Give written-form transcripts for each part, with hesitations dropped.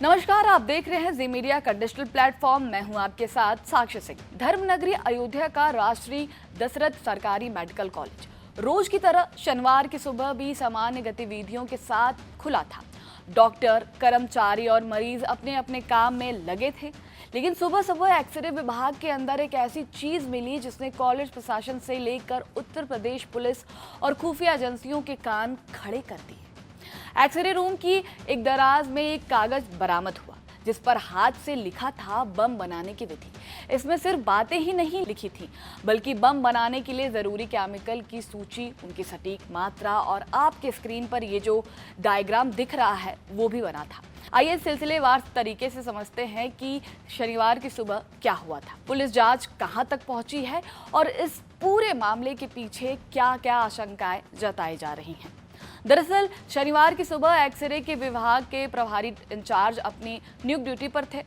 नमस्कार, आप देख रहे हैं जी मीडिया का डिजिटल प्लेटफॉर्म। मैं हूं आपके साथ साक्षी सिंह। धर्मनगरी अयोध्या का राष्ट्रीय दशरथ सरकारी मेडिकल कॉलेज रोज की तरह शनिवार की सुबह भी सामान्य गतिविधियों के साथ खुला था। डॉक्टर, कर्मचारी और मरीज अपने अपने काम में लगे थे, लेकिन सुबह सुबह एक्सरे विभाग के अंदर एक ऐसी चीज मिली जिसने कॉलेज प्रशासन से लेकर उत्तर प्रदेश पुलिस और खुफिया एजेंसियों के कान खड़े कर दिए। एक्सरे रूम की एक दराज में एक कागज बरामद हुआ जिस पर हाथ से लिखा था बम बनाने की विधि। इसमें सिर्फ बातें ही नहीं लिखी थी, बल्कि बम बनाने के लिए जरूरी केमिकल की सूची, उनकी सटीक मात्रा और आपके स्क्रीन पर ये जो डायग्राम दिख रहा है वो भी बना था। आइए सिलसिलेवार तरीके से समझते हैं कि शनिवार की सुबह क्या हुआ था, पुलिस जांच कहां तक पहुंची है और इस पूरे मामले के पीछे क्या क्या आशंकाएं जताई जा रही हैं। दरअसल शनिवार की सुबह एक्सरे के विभाग के प्रभारी इंचार्ज अपनी नियुक्त ड्यूटी पर थे।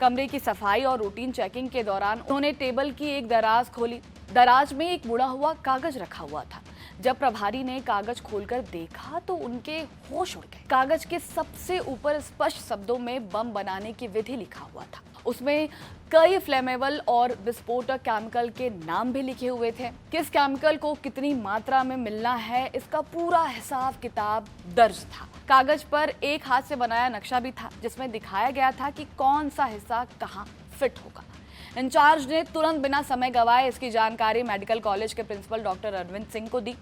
कमरे की सफाई और रूटीन चेकिंग के दौरान उन्होंने टेबल की एक दराज खोली। दराज में एक मुड़ा हुआ कागज रखा हुआ था। जब प्रभारी ने कागज खोलकर देखा तो उनके होश उड़ गए। कागज के सबसे ऊपर स्पष्ट शब्दों में बम बनाने की विधि लिखा हुआ था। उसमें कई फ्लेमेबल और विस्फोटक केमिकल के नाम भी लिखे हुए थे। किस केमिकल को कितनी मात्रा में मिलना है, इसका पूरा हिसाब किताब दर्ज था। कागज पर एक हाथ से बनाया नक्शा भी था जिसमें दिखाया गया था कि कौन सा हिस्सा कहाँ फिट होगा। इंचार्ज ने तुरंत बिना समय गवाए इसकी जानकारी मेडिकल कॉलेज के प्रिंसिपल डॉक्टर अरविंद सिंह को दी।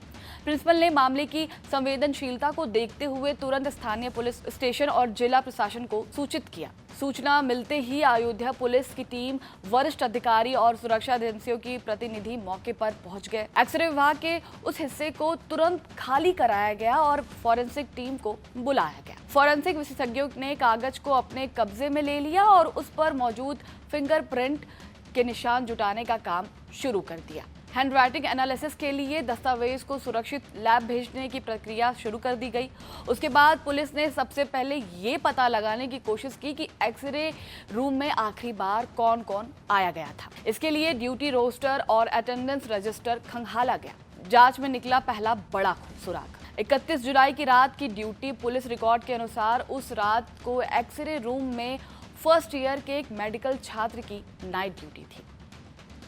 प्रिंसिपल ने मामले की संवेदनशीलता को देखते हुए तुरंत स्थानीय पुलिस स्टेशन और जिला प्रशासन को सूचित किया। सूचना मिलते ही अयोध्या पुलिस की टीम, वरिष्ठ अधिकारी और सुरक्षा एजेंसियों की प्रतिनिधि मौके पर पहुंच गए। एक्सरे विभाग के उस हिस्से को तुरंत खाली कराया गया और फॉरेंसिक टीम को बुलाया गया। फॉरेंसिक विशेषज्ञों ने कागज को अपने कब्जे में ले लिया और उस पर मौजूद फिंगरप्रिंट के निशान जुटाने का काम शुरू कर दिया। हैंडराइटिंग एनालिसिस के लिए दस्तावेज को सुरक्षित लैब भेजने की प्रक्रिया शुरू कर दी गई। उसके बाद पुलिस ने सबसे पहले ये पता लगाने की कोशिश की कि एक्सरे रूम में आखिरी बार कौन कौन आया गया था। इसके लिए ड्यूटी रोस्टर और अटेंडेंस रजिस्टर खंगाला गया। जांच में निकला पहला बड़ा सुराग। 31 जुलाई की रात की ड्यूटी। पुलिस रिकॉर्ड के अनुसार उस रात को एक्सरे रूम में फर्स्ट ईयर के एक मेडिकल छात्र की नाइट ड्यूटी थी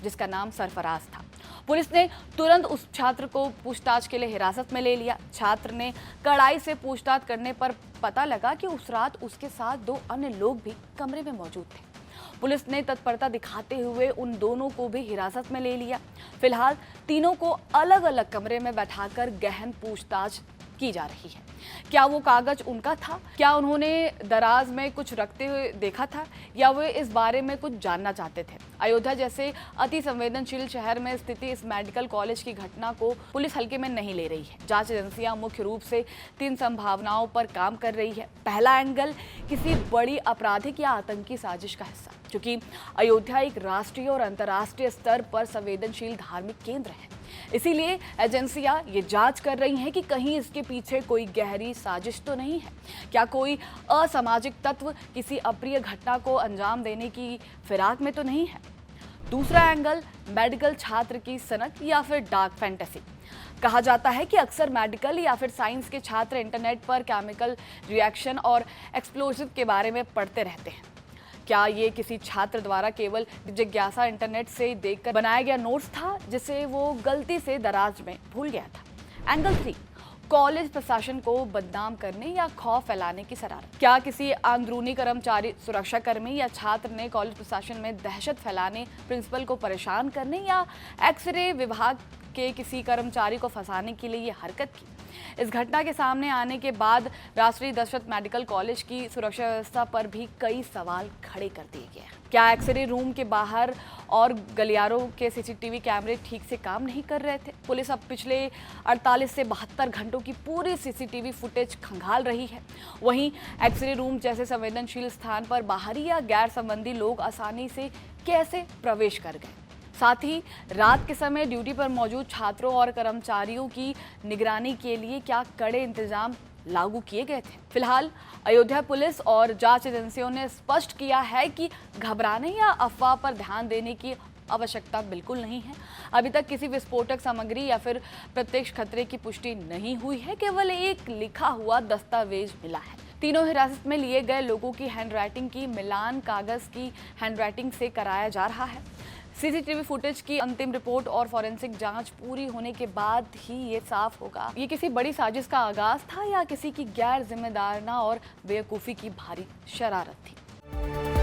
जिसका नाम सरफराज था। पुलिस ने तुरंत उस छात्र को पूछताछ के लिए हिरासत में ले लिया। छात्र ने कड़ाई से पूछताछ करने पर पता लगा कि उस रात उसके साथ 2 अन्य लोग भी कमरे में मौजूद थे। पुलिस ने तत्परता दिखाते हुए उन दोनों को भी हिरासत में ले लिया। फिलहाल तीनों को अलग अलग कमरे में बैठाकर गहन पूछताछ की जा रही है। क्या वो कागज उनका था? क्या उन्होंने दराज में कुछ रखते हुए देखा था या वे इस बारे में कुछ जानना चाहते थे? अयोध्या जैसे अति संवेदनशील शहर में स्थिति इस मेडिकल कॉलेज की घटना को पुलिस हल्के में नहीं ले रही है। जांच एजेंसियां मुख्य रूप से 3 संभावनाओं पर काम कर रही है। पहला एंगल, किसी बड़ी आपराधिक या आतंकी साजिश का हिस्सा, क्योंकि अयोध्या एक राष्ट्रीय और अंतर्राष्ट्रीय स्तर पर संवेदनशील धार्मिक केंद्र है। इसीलिए एजेंसियां ये जांच कर रही हैं कि कहीं इसके पीछे कोई गहरी साजिश तो नहीं है। क्या कोई असामाजिक तत्व किसी अप्रिय घटना को अंजाम देने की फिराक में तो नहीं है? दूसरा एंगल, मेडिकल छात्र की सनक या फिर डार्क फैंटेसी। कहा जाता है कि अक्सर मेडिकल या फिर साइंस के छात्र इंटरनेट पर केमिकल रिएक्शन और एक्सप्लोजिव के बारे में पढ़ते रहते हैं। क्या ये किसी छात्र द्वारा केवल जिज्ञासा इंटरनेट से देखकर बनाया गया नोट्स था जिसे वो गलती से दराज में भूल गया था? एंगल 3, कॉलेज प्रशासन को बदनाम करने या खौफ फैलाने की शरारत। क्या किसी अंदरूनी कर्मचारी, सुरक्षाकर्मी या छात्र ने कॉलेज प्रशासन में दहशत फैलाने, प्रिंसिपल को परेशान करने या एक्सरे विभाग के किसी कर्मचारी को फंसाने के लिए ये हरकत की? इस घटना के सामने आने के बाद राष्ट्रीय दशरथ मेडिकल कॉलेज की सुरक्षा व्यवस्था पर भी कई सवाल खड़े कर दिए गए हैं। क्या एक्सरे रूम के बाहर और गलियारों के सीसीटीवी कैमरे ठीक से काम नहीं कर रहे थे? पुलिस अब पिछले 48 से 72 घंटों की पूरी सीसीटीवी फुटेज खंगाल रही है। वहीं एक्सरे रूम जैसे संवेदनशील स्थान पर बाहरी या गैर संबंधी लोग आसानी से कैसे प्रवेश कर गए? साथ ही रात के समय ड्यूटी पर मौजूद छात्रों और कर्मचारियों की निगरानी के लिए क्या कड़े इंतजाम लागू किए गए थे? फिलहाल अयोध्या पुलिस और जांच एजेंसियों ने स्पष्ट किया है कि घबराने या अफवाह पर ध्यान देने की आवश्यकता बिल्कुल नहीं है। अभी तक किसी विस्फोटक सामग्री या फिर प्रत्यक्ष खतरे की पुष्टि नहीं हुई है। केवल एक लिखा हुआ दस्तावेज मिला है तीनों हिरासत में लिए गए लोगों की हैंडराइटिंग की मिलान कागज की हैंडराइटिंग से कराया जा रहा है। सीसीटीवी फुटेज की अंतिम रिपोर्ट और फॉरेंसिक जांच पूरी होने के बाद ही ये साफ होगा ये किसी बड़ी साजिश का आगाज था या किसी की गैर जिम्मेदाराना और बेवकूफ़ी की भारी शरारत थी।